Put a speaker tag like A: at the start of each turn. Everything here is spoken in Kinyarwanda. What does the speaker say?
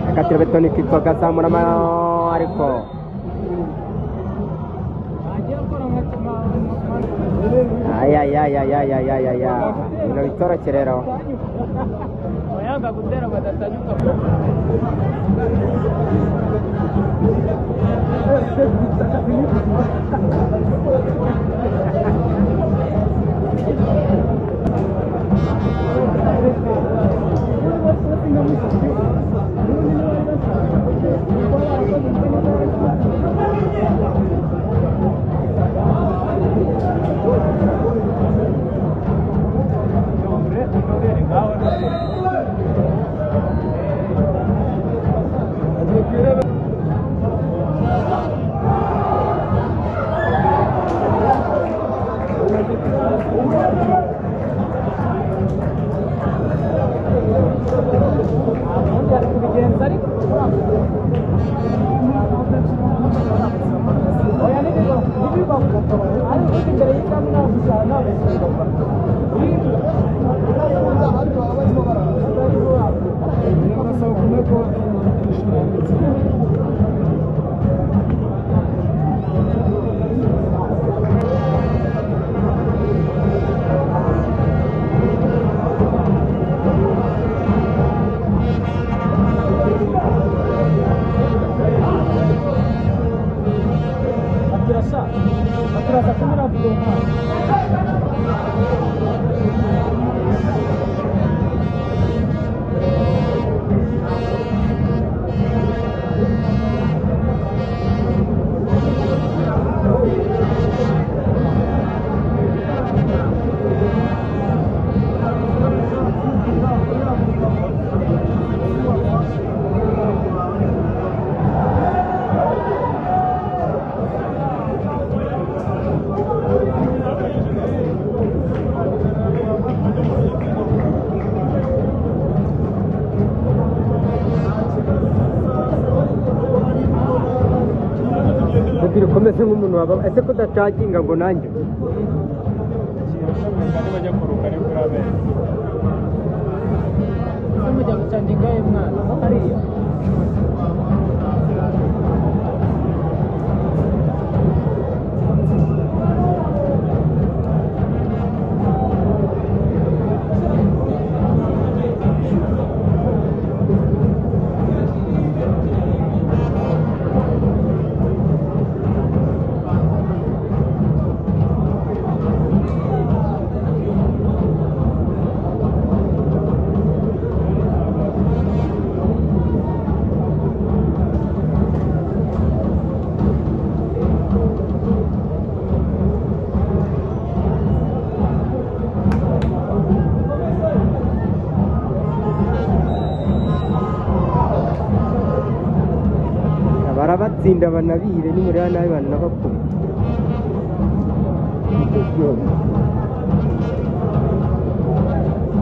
A: akatira betoni kitwa gasamura ariko aya ino bitoroke rero
B: oyanga kutera batatanyuka
A: komeze nk'umuntu waba ese ko dacaginga ngo nanjye
B: bajya kuruka ari kuri abere mujya gucaginga mwana hariya
A: barabatsinda banabire ni muri nabi banabakubita